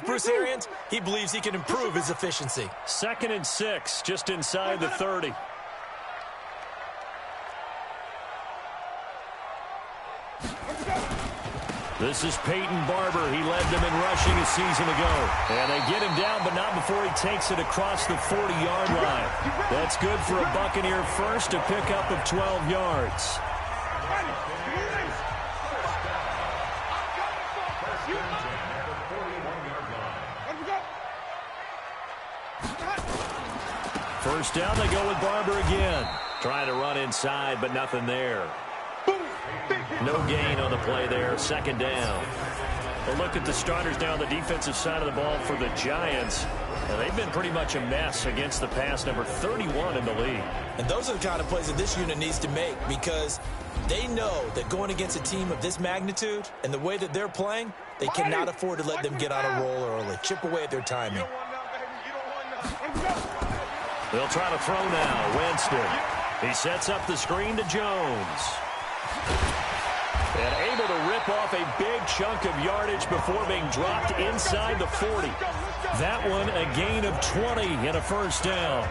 Bruce Arians, he believes he can improve his efficiency. 2nd and 6, just inside the 30. This is Peyton Barber. He led them in rushing a season ago. And they get him down, but not before he takes it across the 40-yard line. That's good for a Buccaneer first, a pickup of 12 yards. First down, they go with Barber again. Trying to run inside, but nothing there. No gain on the play there. 2nd down. A look at the starters now on the defensive side of the ball for the Giants. And they've been pretty much a mess against the pass, number 31 in the league. And those are the kind of plays that this unit needs to make, because they know that going against a team of this magnitude and the way that they're playing, they cannot afford to let them get on a roll early. Chip away at their timing. They'll try to throw now. Winston. He sets up the screen to Jones. And able to rip off a big chunk of yardage before being dropped inside the 40. That one a gain of 20 and a first down.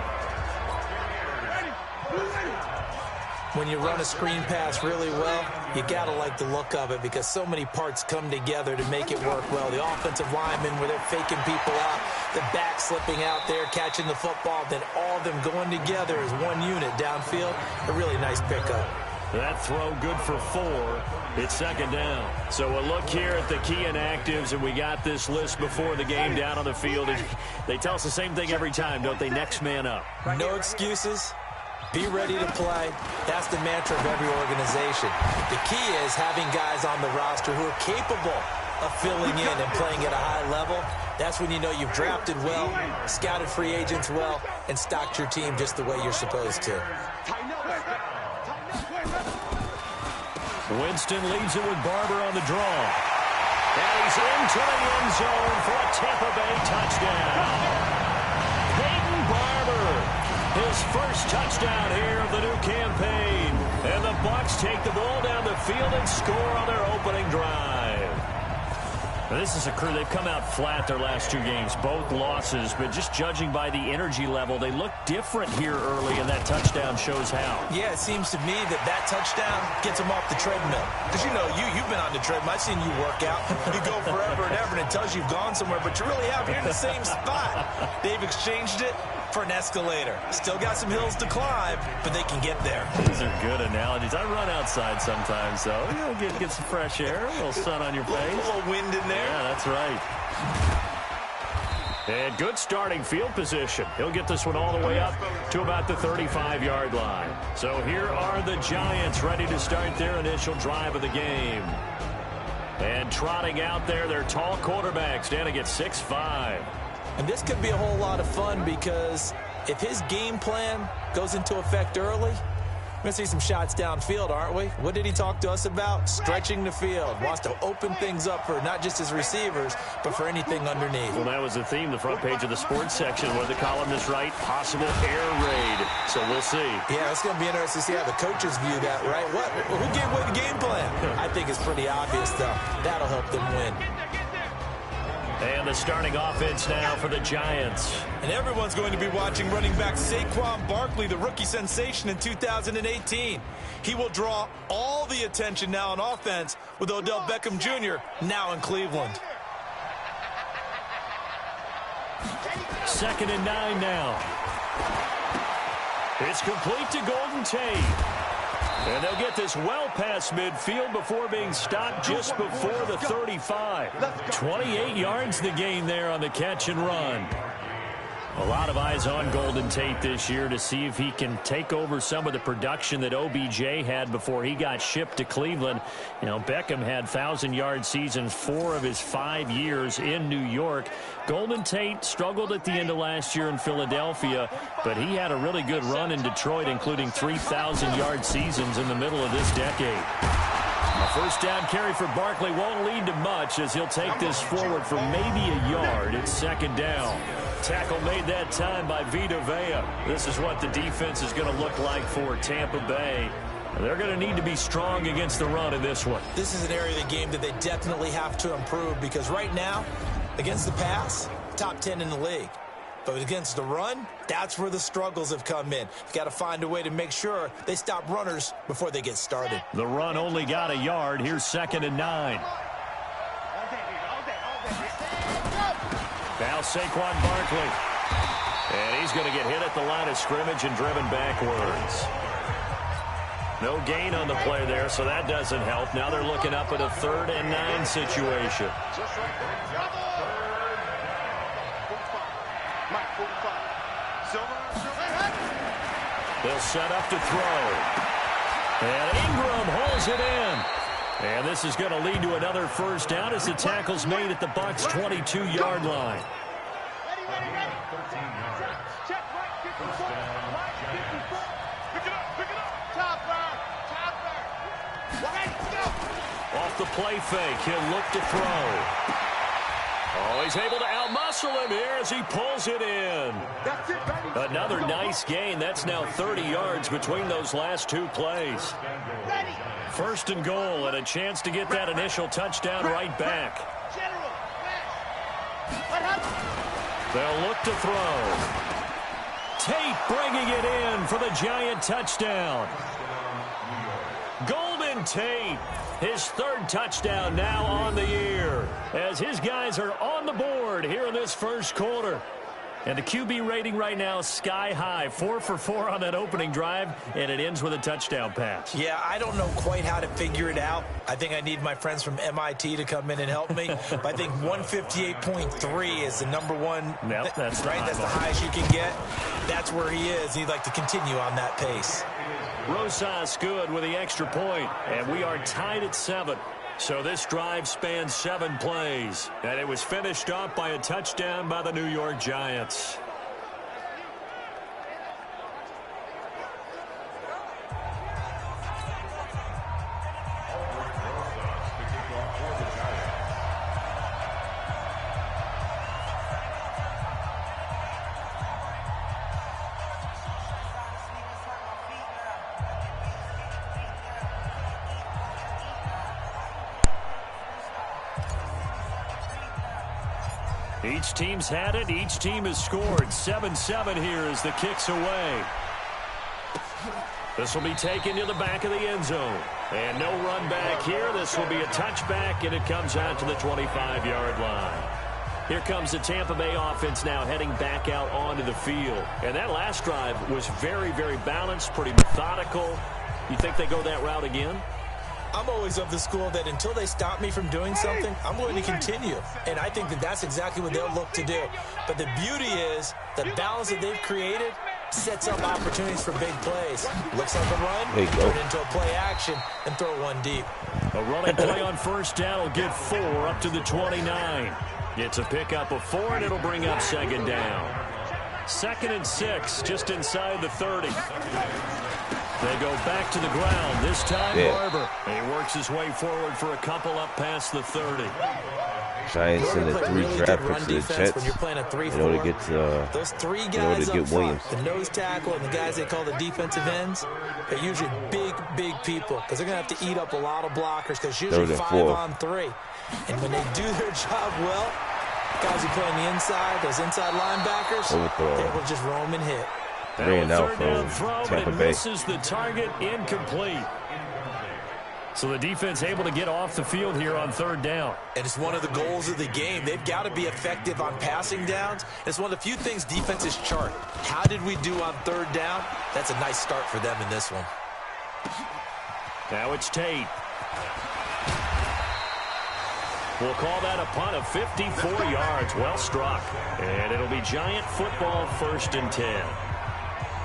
When you run a screen pass really well, you got to like the look of it, because so many parts come together to make it work well. The offensive linemen, where they're faking people out, the back slipping out there, catching the football, then all of them going together as one unit downfield. A really nice pickup. That throw good for 4. It's 2nd down. So a look here at the key inactives, and we got this list before the game down on the field. They tell us the same thing every time, don't they? Next man up. No excuses. Be ready to play. That's the mantra of every organization. The key is having guys on the roster who are capable of filling in and playing at a high level. That's when you know you've drafted well, scouted free agents well, and stocked your team just the way you're supposed to. Winston leaves it with Barber on the draw. And he's into the end zone for a Tampa Bay touchdown. Peyton Barber, his first touchdown here of the new campaign. And the Bucs take the ball down the field and score on their opening drive. Now, this is a crew, they've come out flat their last 2 games, both losses, but just judging by the energy level, they look different here early, and that touchdown shows how. Yeah, it seems to me that touchdown gets them off the treadmill. Because, you know, you've been on the treadmill. I've seen you work out. You go forever and ever, and it tells you you've gone somewhere, but you really have. You're in the same spot. They've exchanged it for an escalator. Still got some hills to climb, but they can get there. These are good analogies. I run outside sometimes, though. You know, get some fresh air, a little sun on your face. A little wind in there. Yeah, that's right. And good starting field position. He'll get this one all the way up to about the 35-yard line. So here are the Giants ready to start their initial drive of the game. And trotting out there, their tall quarterback standing at 6'5". And this could be a whole lot of fun, because if his game plan goes into effect early, we're going to see some shots downfield, aren't we? What did he talk to us about? Stretching the field. Wants to open things up for not just his receivers, but for anything underneath. Well, that was the theme, the front page of the sports section, where the columnist write, possible air raid. So we'll see. Yeah, it's going to be interesting to see how the coaches view that, right? Who gave away the game plan? I think it's pretty obvious, though. That'll help them win. And the starting offense now for the Giants. And everyone's going to be watching running back Saquon Barkley, the rookie sensation in 2018. He will draw all the attention now on offense with Odell Beckham Jr. now in Cleveland. 2nd and 9 now. It's complete to Golden Tate. And they'll get this well past midfield before being stopped just before the 35. 28 yards the gain there on the catch and run. A lot of eyes on Golden Tate this year to see if he can take over some of the production that OBJ had before he got shipped to Cleveland. You know, Beckham had 1,000-yard seasons 4 of his 5 years in New York. Golden Tate struggled at the end of last year in Philadelphia, but he had a really good run in Detroit, including 3,000-yard seasons in the middle of this decade. A first down carry for Barkley won't lead to much, as he'll take this forward for maybe a yard. It's 2nd down. Tackle made that time by Vita Vea. This is what the defense is going to look like for Tampa Bay. They're going to need to be strong against the run in this one. This is an area of the game that they definitely have to improve, because right now Against the pass, top 10 in the league. But against the run, that's where the struggles have come in. You've got to find a way to make sure they stop runners before they get started. The run only got a yard. Here's 2nd and 9. Now Saquon Barkley. And he's going to get hit at the line of scrimmage and driven backwards. No gain on the play there, so that doesn't help. Now they're looking up at a 3rd and 9 situation. They'll set up to throw. And Ingram holds it in. And this is going to lead to another first down as the tackle's made at the Bucs' 22-yard line. Off the play fake, he'll look to throw. Oh, he's able to outmuscle him here as he pulls it in. Another nice gain. That's now 30 yards between those last 2 plays. 1st and goal and a chance to get that initial touchdown right back. They'll look to throw. Tate bringing it in for the Giant touchdown. Golden Tate, his 3rd touchdown now on the year, as his guys are on the board here in this first quarter. And the QB rating right now is sky high, 4 for 4 on that opening drive, and it ends with a touchdown pass. Yeah, I don't know quite how to figure it out. I think I need my friends from MIT to come in and help me. But I think 158.3 is the number one. Yep, that's right. That's the highest you can get. That's where he is. He'd like to continue on that pace. Rosas good with the extra point, and we are tied at 7. So this drive spans 7 plays, and it was finished off by a touchdown by the New York Giants. Each team's had it. Each team has scored. 7-7 here as the kick's away. This will be taken to the back of the end zone. And no run back here. This will be a touchback, and it comes out to the 25-yard line. Here comes the Tampa Bay offense now heading back out onto the field. And that last drive was very, very balanced, pretty methodical. You think they go that route again? I'm always of the school that until they stop me from doing something, I'm going to continue. And I think that that's exactly what they'll look to do. But the beauty is the balance that they've created sets up opportunities for big plays. Looks like a run, turn into a play action, and throw one deep. A running play on first down will get 4 up to the 29. It's a pickup of 4, and it'll bring up 2nd down. 2nd and 6, just inside the 30. They go back to the ground. This time, Barber. And he works his way forward for a couple up past the 30. Giants in the 3 draft picks to the Jets. When you're playing a 3-4, to get those 3 guys to get Williams. The nose tackle and the guys they call the defensive ends, they're usually big, big people because they're going to have to eat up a lot of blockers because usually 5 on 3. And when they do their job well, guys who play on the inside, those inside linebackers, they will just roam and hit. Ran out from Tampa Bay. Misses the target, incomplete. So the defense able to get off the field here on 3rd down. And it's one of the goals of the game. They've got to be effective on passing downs. It's one of the few things defenses chart. How did we do on 3rd down? That's a nice start for them in this one. Now it's Tate. We'll call that a punt of 54 yards. Well struck. And it'll be Giant football, 1st and 10.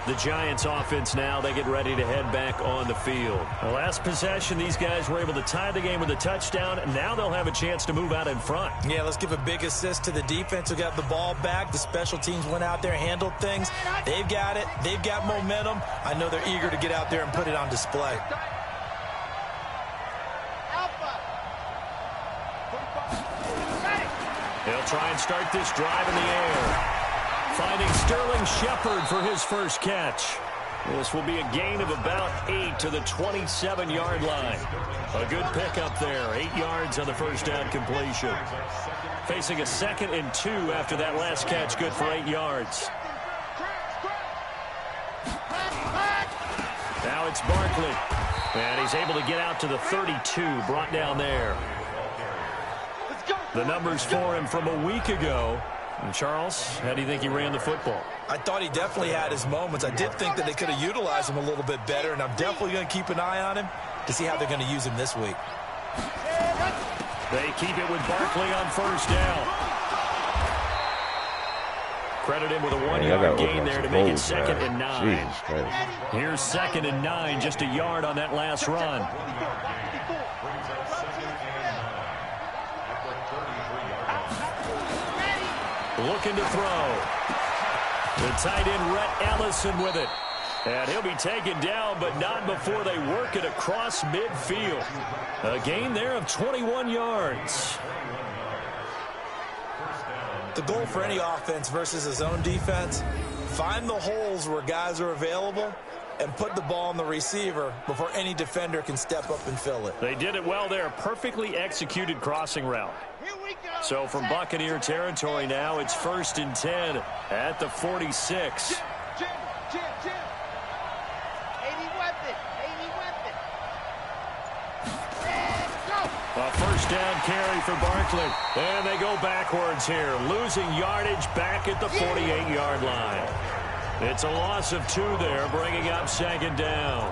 The Giants offense now, they get ready to head back on the field. The last possession, these guys were able to tie the game with a touchdown, and now they'll have a chance to move out in front. Yeah, let's give a big assist to the defense who got the ball back. The special teams went out there, handled things. They've got it. They've got momentum. I know they're eager to get out there and put it on display. They'll try and start this drive in the air. Finding Sterling Shepard for his first catch. This will be a gain of about 8 to the 27-yard line. A good pickup there. 8 yards on the first down completion. Facing a 2nd and 2 after that last catch. Good for 8 yards. Now it's Barkley. And he's able to get out to the 32. Brought down there. The numbers for him from a week ago. And Charles, how do you think he ran the football? I thought he definitely had his moments. I did think that they could have utilized him a little bit better, and I'm definitely going to keep an eye on him to see how they're going to use him this week. They keep it with Barkley on first down. Credit him with a 1-yard gain there to make it 2nd and 9. Here's 2nd and 9, just a yard on that last run. Looking to throw. The tight end, Rhett Ellison, with it. And he'll be taken down, but not before they work it across midfield. A gain there of 21 yards. The goal for any offense versus a zone defense, find the holes where guys are available and put the ball on the receiver before any defender can step up and fill it. They did it well there. Perfectly executed crossing route. So from Buccaneer territory now, it's 1st and 10 at the 46. A first down carry for Barkley. And they go backwards here, losing yardage back at the 48-yard line. It's a loss of 2 there, bringing up 2nd down.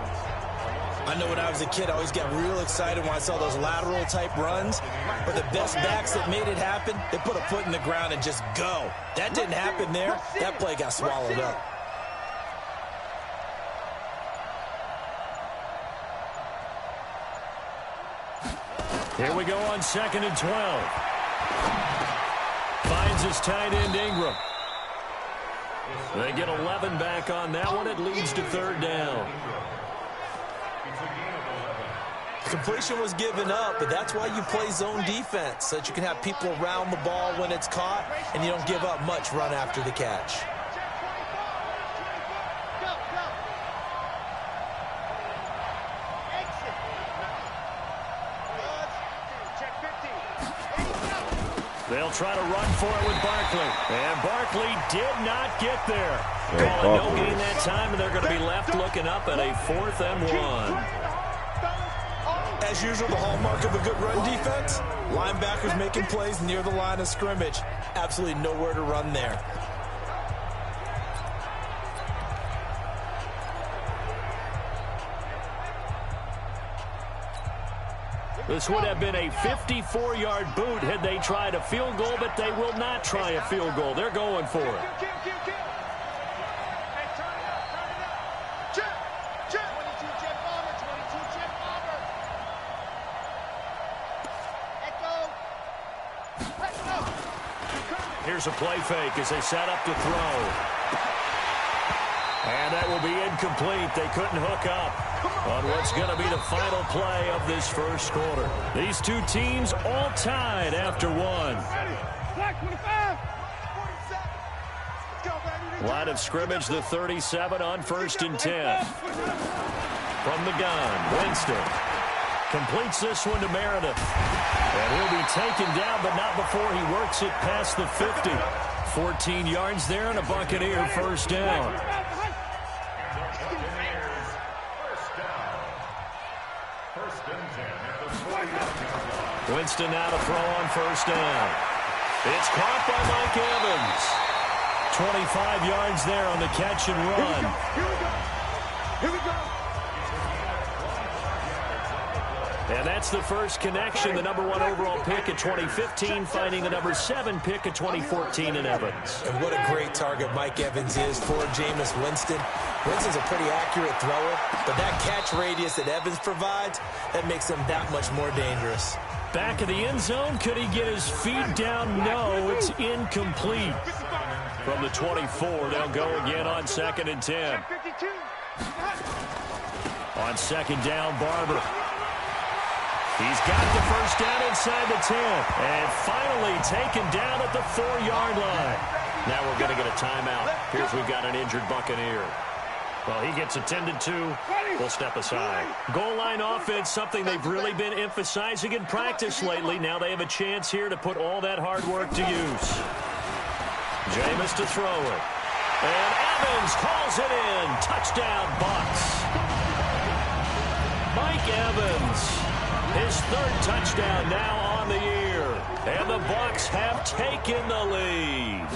I know when I was a kid, I always got real excited when I saw those lateral-type runs. But the best backs that made it happen, they put a foot in the ground and just go. That didn't happen there. That play got swallowed up. Here we go on 2nd and 12. Finds his tight end, Ingram. They get 11 back on that one. It leads to 3rd down. Completion was given up, but that's why you play zone defense, so that you can have people around the ball when it's caught, and you don't give up much run after the catch. They'll try to run for it with Barkley. And Barkley did not get there. Calling no gain that time, and they're going to be left looking up at a 4th and 1. As usual, the hallmark of a good run defense, linebackers making plays near the line of scrimmage. Absolutely nowhere to run there. This would have been a 54-yard boot had they tried a field goal, but they will not try a field goal. They're going for it. Here's a play fake as they set up to throw. And that will be incomplete. They couldn't hook up on what's going to be the final play of this first quarter. These two teams all tied after 1. Line of scrimmage, the 37 on 1st and 10. From the gun, Winston completes this one to Meredith. And he'll be taken down, but not before he works it past the 50. 14 yards there and a Buccaneer first down. Winston now to throw on 1st down. It's caught by Mike Evans. 25 yards there on the catch and run. Here we go. And that's the first connection. The number 1 overall pick in 2015 finding the number 7 pick in 2014 in Evans. And what a great target Mike Evans is for Jameis Winston. Winston's a pretty accurate thrower, but that catch radius that Evans provides, that makes him that much more dangerous. Back of the end zone, could he get his feet down? No, it's incomplete. From the 24, they'll go again on 2nd and 10. On 2nd down, Barber. He's got the first down inside the 10. And finally taken down at the 4-yard line. Now we're going to get a timeout. Here's we've got an injured Buccaneer. Well, he gets attended to. We'll step aside. Goal line offense, something they've really been emphasizing in practice lately. Now they have a chance here to put all that hard work to use. Jameis to throw it. And Evans calls it in. Touchdown, Bucs. Mike Evans, his third touchdown now on the year. And the Bucs have taken the lead.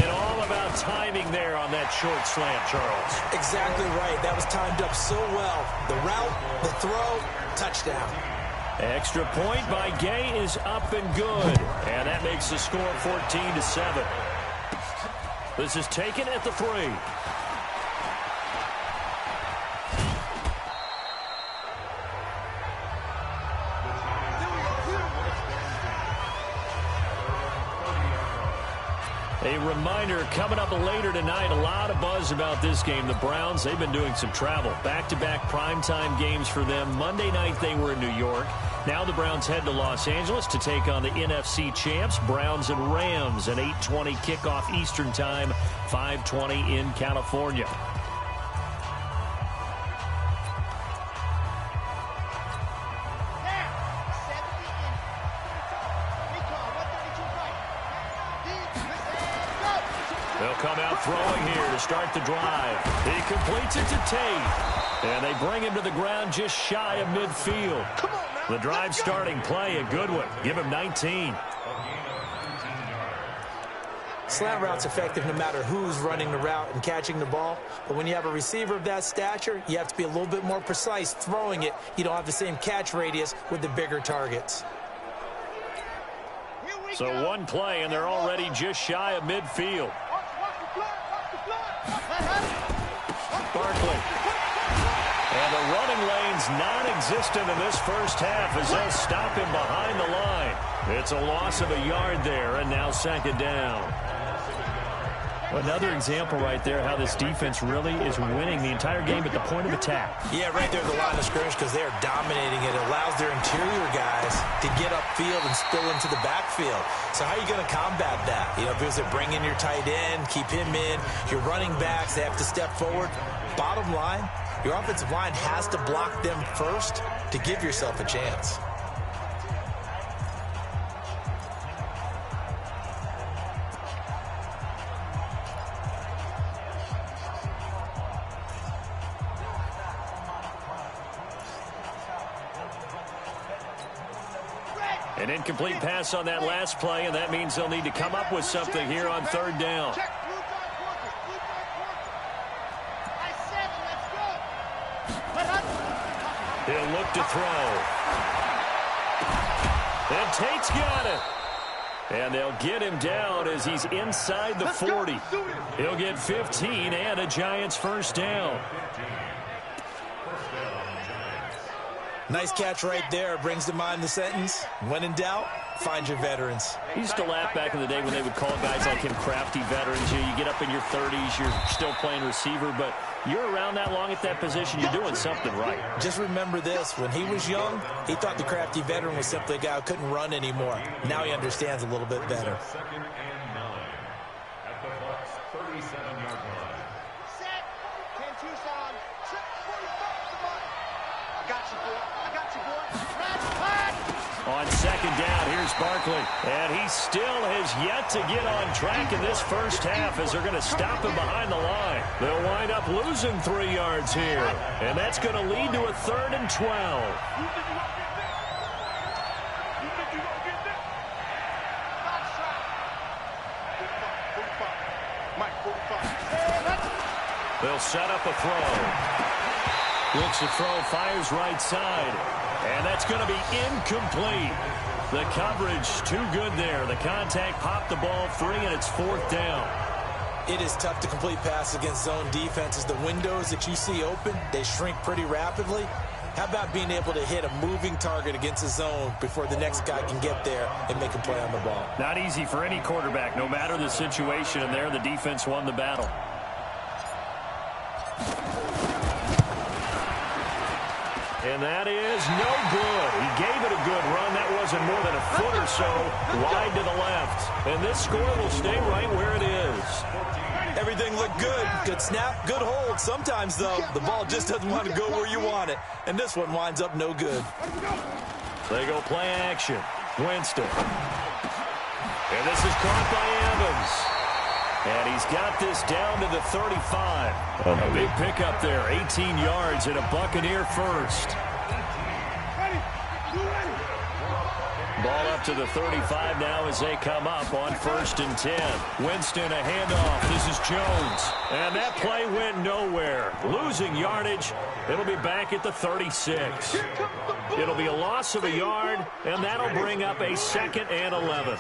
And all about timing there on that short slant, Charles. Exactly right. That was timed up so well. The route, the throw, touchdown. Extra point by Gay is up and good. And that makes the score 14-7. This is taken at the 3. A reminder, coming up later tonight, a lot of buzz about this game. The Browns, they've been doing some travel. Back-to-back primetime games for them. Monday night they were in New York. Now the Browns head to Los Angeles to take on the NFC champs, Browns and Rams, an 8:20 kickoff Eastern time, 5:20 in California. They'll come out throwing here to start the drive. He completes it to Tate. And they bring him to the ground just shy of midfield. The drive starting play, a good one. Give him 19. Slant route's effective no matter who's running the route and catching the ball. But when you have a receiver of that stature, you have to be a little bit more precise throwing it. You don't have the same catch radius with the bigger targets. So one play, and they're already just shy of midfield. Barkley. And the running lane's non-existent in this first half as they'll stop him behind the line. It's a loss of a yard there, and now second down. Another example right there how this defense really is winning the entire game at the point of attack. Yeah, right there at the line of scrimmage because they are dominating it. It allows their interior guys to get upfield and spill into the backfield. So how are you going to combat that? You know, because they bring in your tight end, keep him in. Your running backs, they have to step forward. Bottom line, your offensive line has to block them first to give yourself a chance. An incomplete pass on that last play, and that means they'll need to come up with something here on third down. He'll look to throw. And Tate's got it. And they'll get him down as he's inside the 40. He'll get 15 and a Giants first down. Nice catch right there. Brings to mind the sentence, when in doubt, find your veterans. He used to laugh back in the day when they would call guys like him crafty veterans. You get up in your 30s, you're still playing receiver, but you're around that long at that position, you're doing something right. Just remember this. When he was young, he thought the crafty veteran was simply a guy who couldn't run anymore. Now he understands a little bit better. On second down, here's Barkley. And he still has yet to get on track in this first half as they're going to stop him behind the line. They'll wind up losing 3 yards here. And that's going to lead to a 3rd and 12. They'll set up a throw. Looks to throw, fires right side. And that's going to be incomplete. The coverage too good there. The contact popped the ball free, and it's 4th down. It is tough to complete passes against zone defenses. The windows that you see open, they shrink pretty rapidly. How about being able to hit a moving target against a zone before the next guy can get there and make a play on the ball? Not easy for any quarterback, no matter the situation. And there, the defense won the battle. And that is no good. He gave it a good run. That wasn't more than a foot or so wide to the left. And this score will stay right where it is. Everything looked good. Good snap, good hold. Sometimes, though, the ball just doesn't want to go where you want it. And this one winds up no good. They go play action. Winston. And this is caught by Evans. And he's got this down to the 35. A big pickup there. 18 yards and a Buccaneer first. Ball up to the 35 now as they come up on 1st and 10. Winston, a handoff. This is Jones. And that play went nowhere. Losing yardage. It'll be back at the 36. It'll be a loss of a yard, and that'll bring up a 2nd and 11.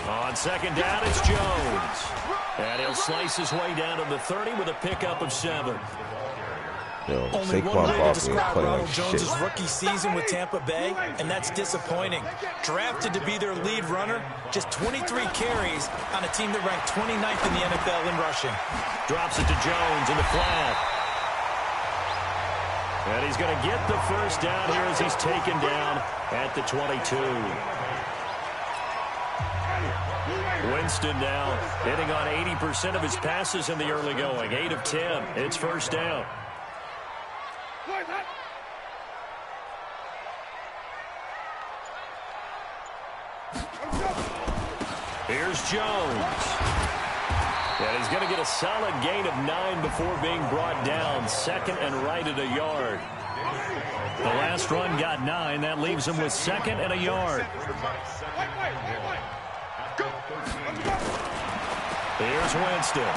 On 2nd down, it's Jones. And he'll slice his way down to the 30 with a pickup of 7. Yo, Only one way to describe Ronald Jones' shit. rookie season with Tampa Bay, and that's disappointing. Drafted to be their lead runner, just 23 carries on a team that ranked 29th in the NFL in rushing. Drops it to Jones in the flat. And he's going to get the first down here as he's taken down at the 22. Winston now hitting on 80% of his passes in the early going. 8 of 10. It's first down. Here's Jones. And he's going to get a solid gain of 9 before being brought down. 2nd and right at a yard. The last run got 9. That leaves him with 2nd and a yard. Here's Winston.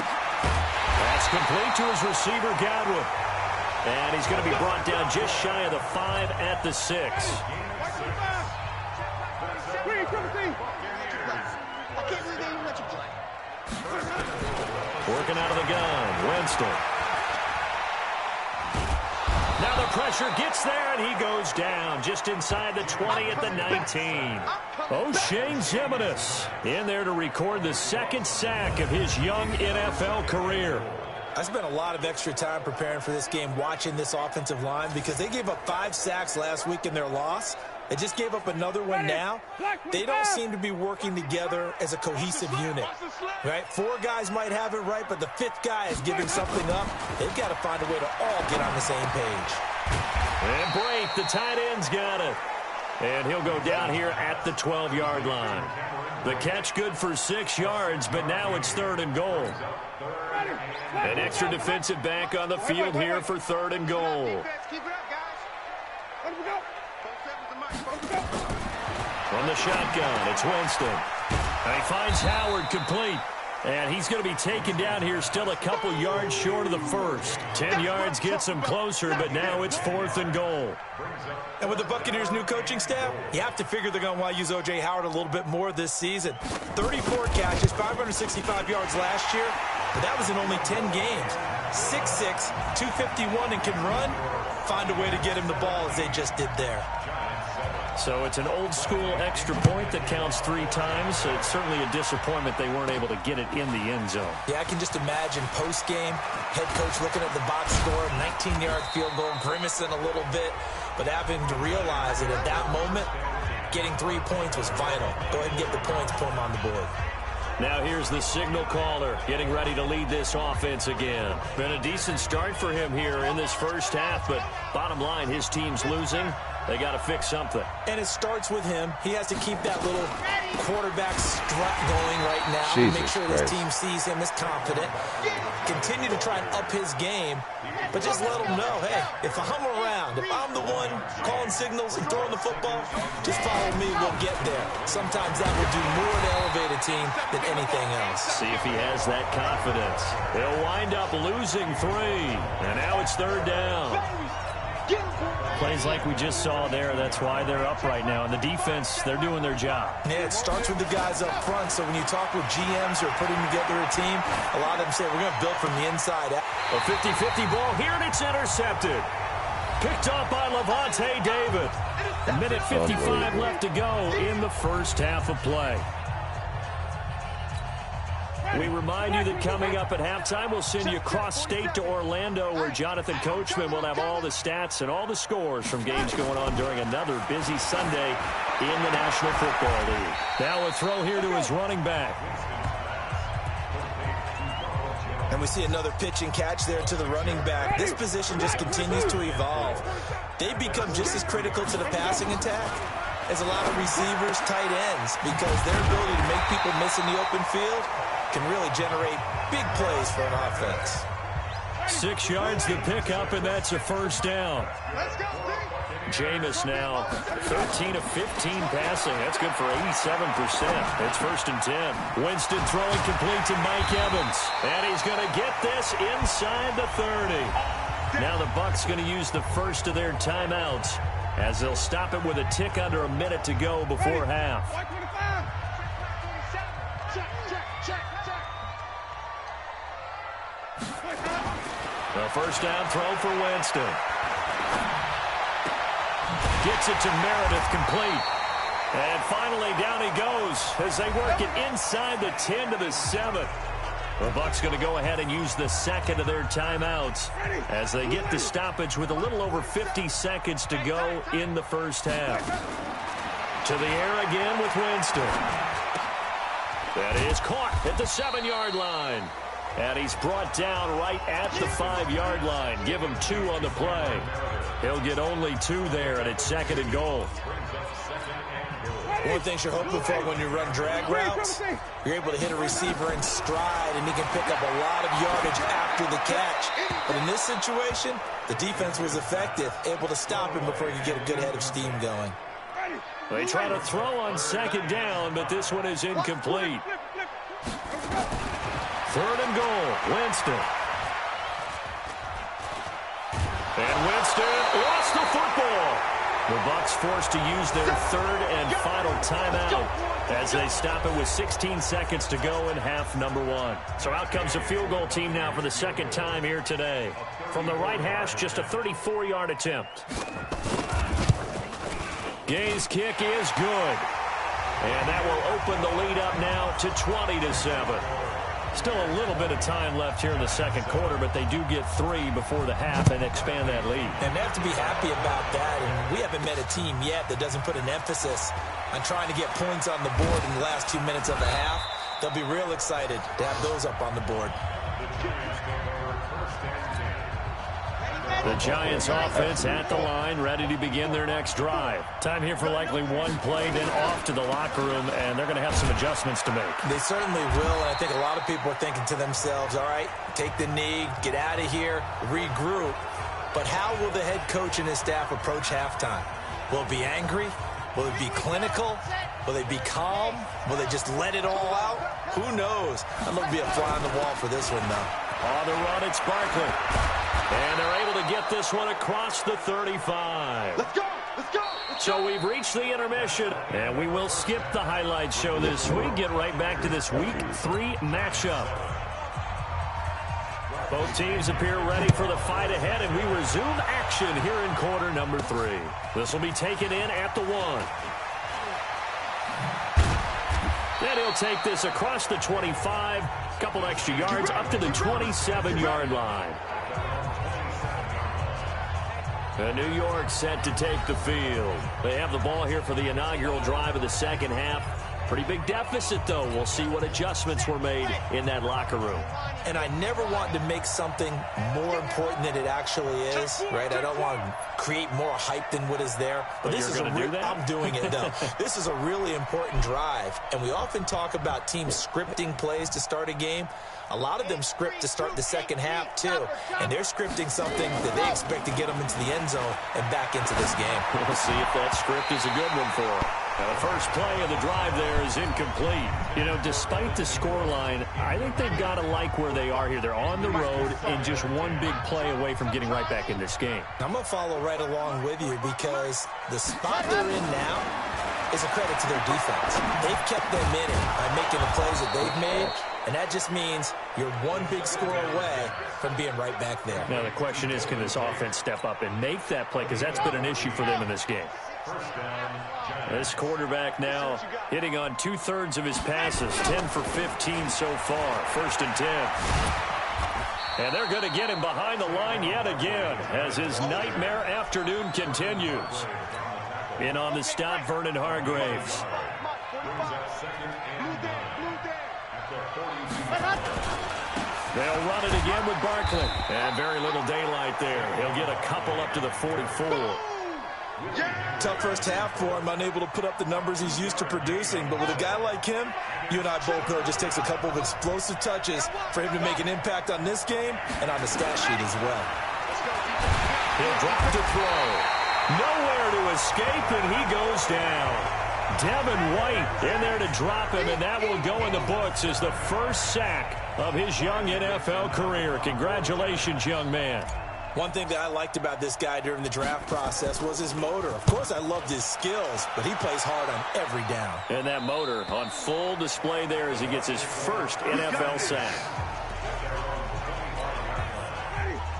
That's complete to his receiver, Godwin. And he's going to be brought down just shy of the 5 at the 6. Working out of the gun, Winston. Now the pressure gets there, and he goes down just inside the 20 at the 19. O'Shane Ximines in there to record the 2nd sack of his young NFL career. I spent a lot of extra time preparing for this game watching this offensive line because they gave up 5 sacks last week in their loss. They just gave up another one now. They don't seem to be working together as a cohesive unit, right? 4 guys might have it right, but the 5th guy is giving something up. They've got to find a way to all get on the same page. And break, the tight end's got it. And he'll go down here at the 12-yard line. The catch good for 6 yards, but now it's 3rd and goal. An extra defensive back on the field here for 3rd and goal. From the shotgun, it's Winston. And he finds Howard complete. And he's going to be taken down here still a couple yards short of the 1st. 10 yards gets him closer, but now it's 4th and goal. And with the Buccaneers' new coaching staff, you have to figure they're going to want to use O.J. Howard a little bit more this season. 34 catches, 565 yards last year, but that was in only 10 games. 6'6", 251, and can run. Find a way to get him the ball as they just did there. So it's an old-school extra point that counts 3 times. So it's certainly a disappointment they weren't able to get it in the end zone. Yeah, I can just imagine post-game, head coach looking at the box score, 19-yard field goal, grimacing a little bit, but having to realize that at that moment, getting 3 points was vital. Go ahead and get the points, put them on the board. Now here's the signal caller getting ready to lead this offense again. Been a decent start for him here in this first half, but bottom line, his team's losing. They got to fix something. And it starts with him. He has to keep that little quarterback strut going right now. Make sure this team sees him as confident. Continue to try and up his game, but just let him know, hey, if I'm around, if I'm the one calling signals and throwing the football, just follow me, we'll get there. Sometimes that will do more to elevate a team than anything else. See if he has that confidence. They'll wind up losing 3, and now it's 3rd down. Plays like we just saw there, that's why they're up right now. And the defense, they're doing their job. Yeah, it starts with the guys up front. So when you talk with GMs who are putting together a team, a lot of them say we're going to build from the inside out. A 50-50 ball here, and it's intercepted. Picked off by Levante David. A minute 55 left to go in the first half of play. We remind you that coming up at halftime, we'll send you cross-state to Orlando, where Jonathan Coachman will have all the stats and all the scores from games going on during another busy Sunday in the National Football League. Now a throw here to his running back. And we see another pitch and catch there to the running back. This position just continues to evolve. They've become just as critical to the passing attack as a lot of receivers, tight ends, because their ability to make people miss in the open field can really generate big plays for an offense. 6 yards to pick up, and that's a first down. Jameis now 13 of 15 passing. That's good for 87%. It's 1st and 10. Winston throwing complete to Mike Evans. And he's going to get this inside the 30. Now the Bucs going to use the first of their timeouts as they'll stop it with a tick under a minute to go before half. The first down throw for Winston. Gets it to Meredith, complete. And finally down he goes as they work it inside the 10 to the 7. The Bucs going to go ahead and use the second of their timeouts as they get the stoppage with a little over 50 seconds to go in the first half. To the air again with Winston. That is caught at the 7-yard line. And he's brought down right at the 5-yard line. Give him 2 on the play. He'll get only 2 there, and it's 2nd and goal. One thing you're hoping for when you run drag routes, you're able to hit a receiver in stride, and he can pick up a lot of yardage after the catch. But in this situation, the defense was effective, able to stop him before he could get a good head of steam going. They try to throw on 2nd down, but this one is incomplete. 3rd and goal, Winston. And Winston lost the football. The Bucs forced to use their 3rd and final timeout as they stop it with 16 seconds to go in half number 1. So out comes the field goal team now for the 2nd time here today. From the right hash, just a 34-yard attempt. Gay's kick is good. And that will open the lead up now to 20-7. Still a little bit of time left here in the 2nd quarter, but they do get 3 before the half and expand that lead. And they have to be happy about that. And we haven't met a team yet that doesn't put an emphasis on trying to get points on the board in the last 2 minutes of the half. They'll be real excited to have those up on the board. The Giants offense at the line, ready to begin their next drive. Time here for likely one play, then off to the locker room, and they're going to have some adjustments to make. They certainly will, and I think a lot of people are thinking to themselves, all right, take the knee, get out of here, regroup. But how will the head coach and his staff approach halftime? Will it be angry? Will it be clinical? Will they be calm? Will they just let it all out? Who knows? I'd love to be a fly on the wall for this one, though. On the run, it's Barkley. And they're able to get this one across the 35. Let's go! Let's go! So we've reached the intermission, and we will skip the highlight show this week. Get right back to this Week 3 matchup. Both teams appear ready for the fight ahead, and we resume action here in quarter number 3. This will be taken in at the 1. Then he'll take this across the 25, couple extra yards up to the 27-yard line. And New York set to take the field. They have the ball here for the inaugural drive of the 2nd half. Pretty big deficit, though. We'll see what adjustments were made in that locker room. And I never want to make something more important than it actually is, right? I don't want to create more hype than what is there. But this is I'm doing it, though. This is a really important drive. And we often talk about teams scripting plays to start a game. A lot of them script to start the 2nd half, too. And they're scripting something that they expect to get them into the end zone and back into this game. We'll see if that script is a good one for them. Now, the first play of the drive there is incomplete. You know, despite the scoreline, I think they've got to like where they are here. They're on the road and just one big play away from getting right back in this game. I'm going to follow right along with you because the spot they're in now is a credit to their defense. They've kept them in it by making the plays that they've made, and that just means you're one big score away from being right back there. Now, the question is, can this offense step up and make that play? Because that's been an issue for them in this game. This quarterback now hitting on 2/3 of his passes, 10 for 15 so far, 1st and 10. And they're going to get him behind the line yet again as his nightmare afternoon continues. In on the stop, Vernon Hargraves. They'll run it again with Barkley. And very little daylight there. He'll get a couple up to the 44. Tough first half for him, unable to put up the numbers he's used to producing. But with a guy like him, you and I both know it just takes a couple of explosive touches for him to make an impact on this game and on the stat sheet as well. He'll drop to throw. Nowhere to escape, and he goes down. Devin White in there to drop him, and that will go in the books as the first sack of his young NFL career. Congratulations, young man. One thing that I liked about this guy during the draft process was his motor. Of course, I loved his skills, but he plays hard on every down. And that motor on full display there as he gets his first NFL sack.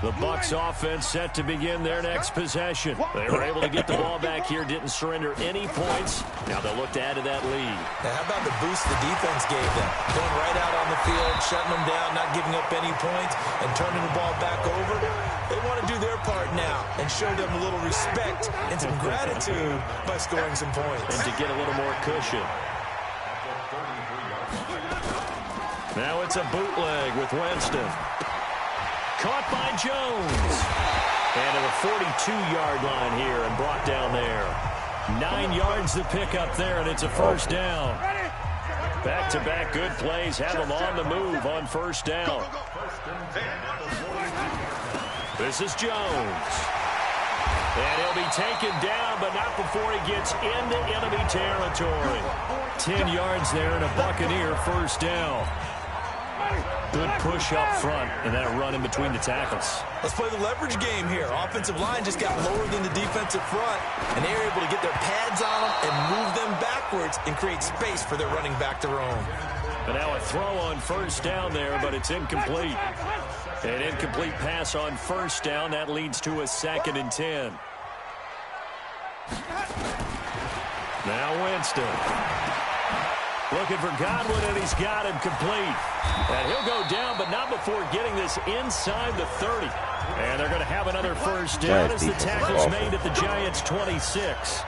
The Bucs offense set to begin their next possession. They were able to get the ball back here, didn't surrender any points. Now they'll look to add to that lead. Now, how about the boost the defense gave them? Going right out on the field, shutting them down, not giving up any points, and turning the ball back over. They want to do their part now and show them a little respect and some gratitude by scoring some points. And to get a little more cushion. Now it's a bootleg with Winston. Caught by Jones. And to the 42-yard line here and brought down there. 9 yards to pick up there, and it's a first down. Back-to-back good plays have them on the move on first down. This is Jones. And he'll be taken down, but not before he gets into enemy territory. 10 yards there and a Buccaneer first down. Good push up front and that run in between the tackles. Let's play the leverage game here. Offensive line just got lower than the defensive front, and they were able to get their pads on them and move them backwards and create space for their running back to roam. And now a throw on first down there, but it's incomplete. An incomplete pass on first down. That leads to a 2nd and 10. Now Winston. Looking for Godwin, and he's got him complete. And he'll go down, but not before getting this inside the 30. And they're going to have another first down as the tackle's made at the Giants' 26.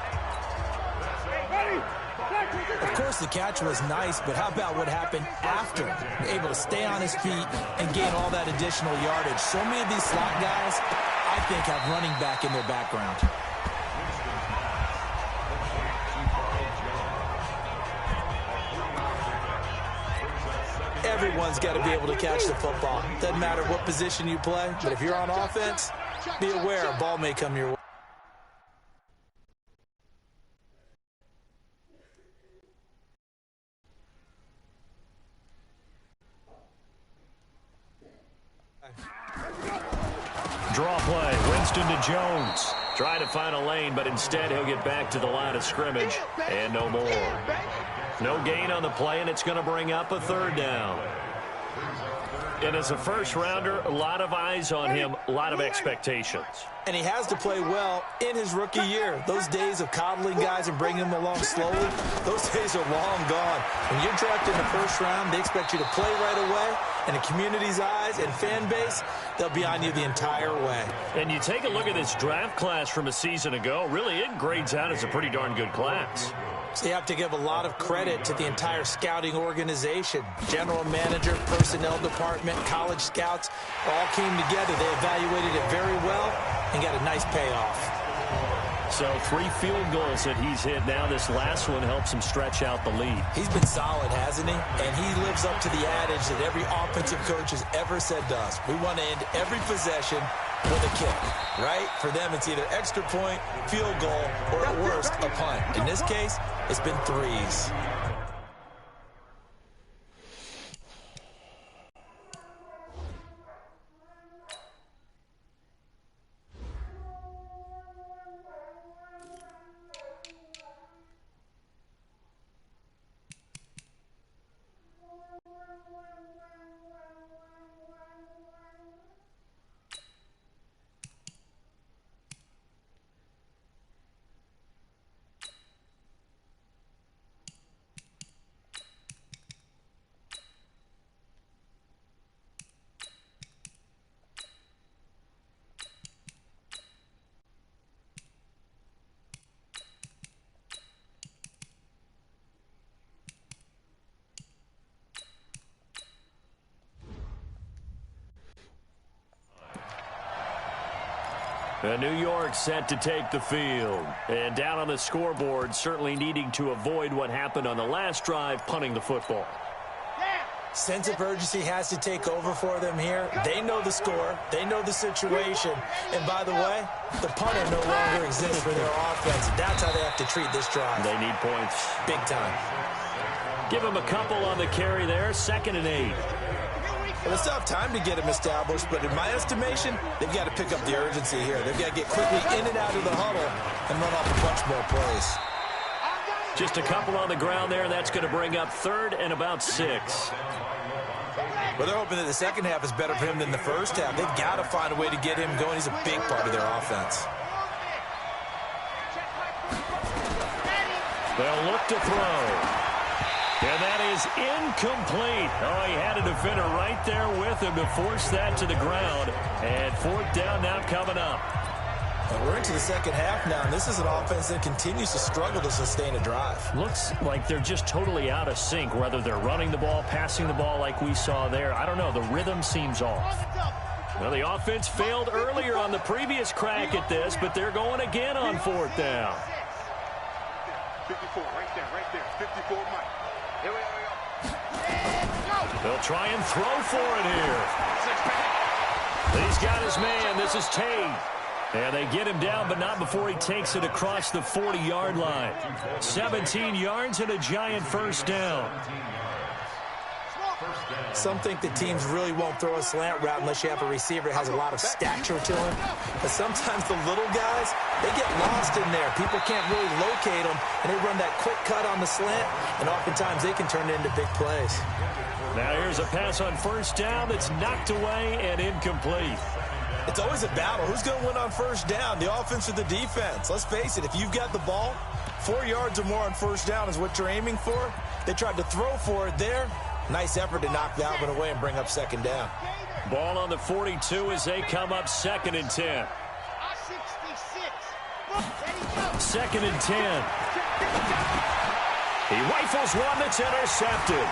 Of course, the catch was nice, but how about what happened after? Able to stay on his feet and gain all that additional yardage. So many of these slot guys, I think, have running back in their background. Everyone's got to be able to catch the football. Doesn't matter what position you play, but if you're on offense, be aware a ball may come your way. Draw play, Winston to Jones. Trying to find a lane, but instead he'll get back to the line of scrimmage, and no more. No gain on the play, and it's going to bring up a third down. And as a first-rounder, a lot of eyes on him, a lot of expectations. And he has to play well in his rookie year. Those days of coddling guys and bringing them along slowly, those days are long gone. When you're drafted in the first round, they expect you to play right away. And the community's eyes and fan base, they'll be on you the entire way. And you take a look at this draft class from a season ago, really it grades out as a pretty darn good class. So you have to give a lot of credit to the entire scouting organization. General manager, personnel department, college scouts all came together. They evaluated it very well and got a nice payoff. So 3 field goals that he's hit now. This last one helps him stretch out the lead. He's been solid, hasn't he? And he lives up to the adage that every offensive coach has ever said to us. We want to end every possession with a kick, right? For them, it's either extra point, field goal, or at worst, a punt. In this case, it's been 3s. New York set to take the field. And down on the scoreboard, certainly needing to avoid what happened on the last drive, punting the football. Sense of urgency has to take over for them here. They know the score. They know the situation. And by the way, the punter no longer exists for their offense. That's how they have to treat this drive. They need points. Big time. Give them a couple on the carry there. 2nd and 8. Well, it's tough time to get them established, but in my estimation, they've got to pick up the urgency here. They've got to get quickly in and out of the huddle and run off a bunch more plays. Just a couple on the ground there. That's going to bring up 3rd and about 6. Well, they're hoping that the second half is better for him than the first half. They've got to find a way to get him going. He's a big part of their offense. They'll look to throw. And that is incomplete. Oh, he had a defender right there with him to force that to the ground. And 4th down now coming up. And we're into the second half now, and this is an offense that continues to struggle to sustain a drive. Looks like they're just totally out of sync, whether they're running the ball, passing the ball like we saw there. I don't know. The rhythm seems off. Well, the offense failed earlier on the previous crack at this, but they're going again on 4th down. 54, right there, 54, Mike. Here we go. They'll try and throw for it here. He's got his man. This is Tate. And they get him down, but not before he takes it across the 40-yard line. 17 yards and a giant 1st down. Some think the teams really won't throw a slant route unless you have a receiver that has a lot of stature to him. But sometimes the little guys, they get lost in there. People can't really locate them, and they run that quick cut on the slant, and oftentimes they can turn it into big plays. Now here's a pass on 1st down that's knocked away and incomplete. It's always a battle. Who's going to win on 1st down, the offense or the defense? Let's face it, if you've got the ball, 4 yards or more on 1st down is what you're aiming for. They tried to throw for it there. Nice effort to knock that one away and bring up 2nd down. Ball on the 42 as they come up 2nd and 10. 2nd and 10. He rifles one that's intercepted.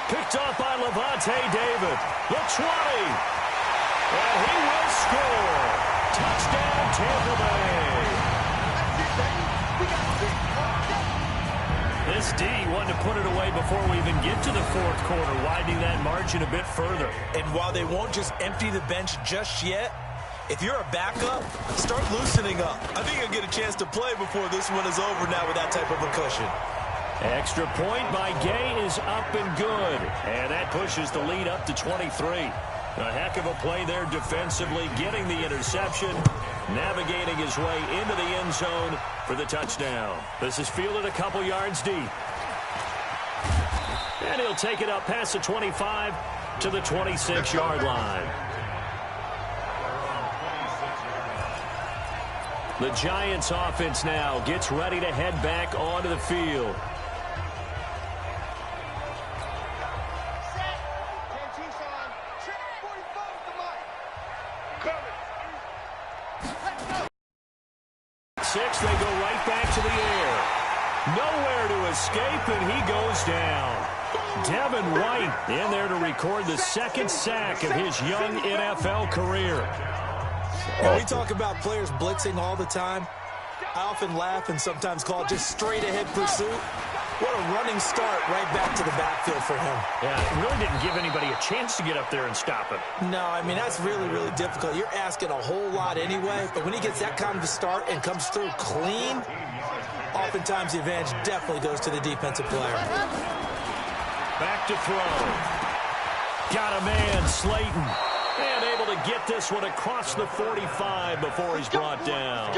Picked off by Levante David. The 20. And he will score. Touchdown, Tampa Bay. This D wanted to put it away before we even get to the 4th quarter, widening that margin a bit further. And while they won't just empty the bench just yet, if you're a backup, start loosening up. I think you'll get a chance to play before this one is over now with that type of a cushion. Extra point by Gay is up and good. And that pushes the lead up to 23. A heck of a play there defensively, getting the interception, navigating his way into the end zone for the touchdown. This is fielded a couple yards deep. And he'll take it up past the 25 to the 26-yard line. The Giants offense now gets ready to head back onto the field. They go right back to the air. Nowhere to escape, and he goes down. Devin White in there to record the 2nd sack of his young NFL career. When we talk about players blitzing all the time, I often laugh and sometimes call it just straight-ahead pursuit. What a running start right back to the backfield for him. Yeah, it really didn't give anybody a chance to get up there and stop him. No, I mean, that's really, really difficult. You're asking a whole lot anyway, but when he gets that kind of a start and comes through clean, oftentimes the advantage definitely goes to the defensive player. Back to throw. Got a man, Slayton. And able to get this one across the 45 before he's brought down.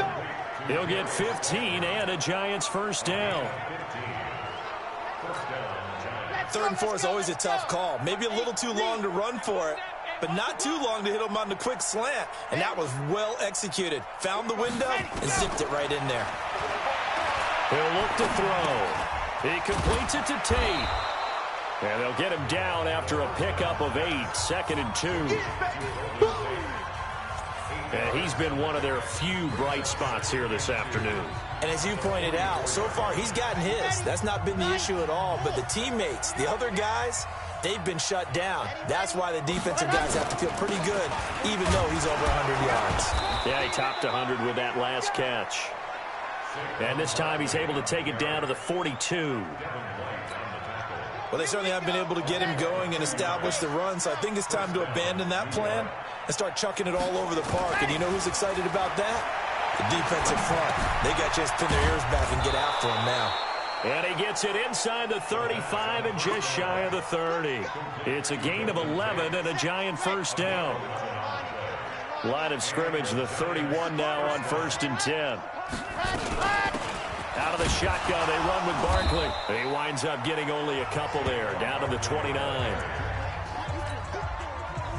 He'll get 15 and a Giants 1st down. 3rd and 4 is always a tough call. Maybe a little too long to run for it, but not too long to hit him on the quick slant. And that was well executed. Found the window and zipped it right in there. He'll look to throw. He completes it to Tate. And they'll get him down after a pickup of 8. 2nd and 2. And he's been one of their few bright spots here this afternoon. And as you pointed out, so far he's gotten his. That's not been the issue at all. But the teammates, the other guys, they've been shut down. That's why the defensive guys have to feel pretty good, even though he's over 100 yards. Yeah, he topped 100 with that last catch. And this time he's able to take it down to the 42. Well, they certainly haven't been able to get him going and establish the run, so I think it's time to abandon that plan and start chucking it all over the park. And you know who's excited about that? The defensive front. They got just pin their ears back and get after him now. And he gets it inside the 35 and just shy of the 30. It's a gain of 11 and a giant first down. Line of scrimmage, the 31 now on 1st and 10. Out of the shotgun, they run with Barkley. He winds up getting only a couple there, down to the 29.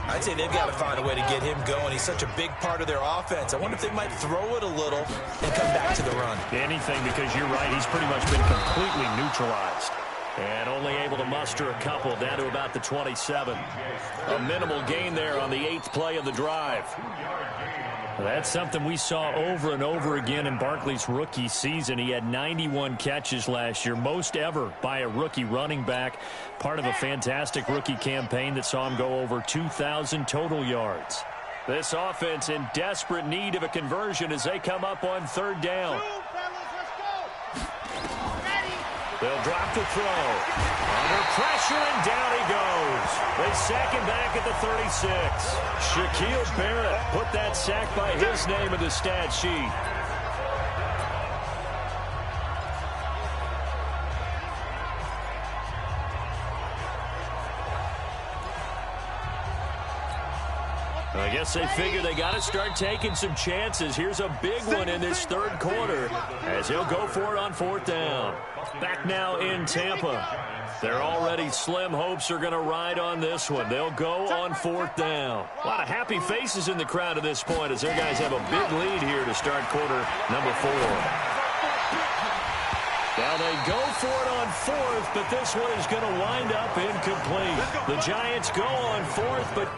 I'd say they've got to find a way to get him going. He's such a big part of their offense. I wonder if they might throw it a little and come back to the run. Anything, because you're right, he's pretty much been completely neutralized. And only able to muster a couple down to about the 27. A minimal gain there on the 8th play of the drive. That's something we saw over and over again in Barkley's rookie season. He had 91 catches last year, most ever by a rookie running back, part of a fantastic rookie campaign that saw him go over 2,000 total yards. This offense in desperate need of a conversion as they come up on 3rd down. They'll drop the throw. Under pressure, and down he goes. They sack him back at the 36. Shaquille Barrett put that sack by his name in the stat sheet. I guess they figure they got to start taking some chances. Here's a big one in this 3rd quarter as he'll go for it on 4th down. Back now in Tampa. Their already slim hopes are going to ride on this one. They'll go on 4th down. A lot of happy faces in the crowd at this point as their guys have a big lead here to start quarter number 4. Now they go for it on 4th, but this one is going to wind up incomplete. The Giants go on 4th, but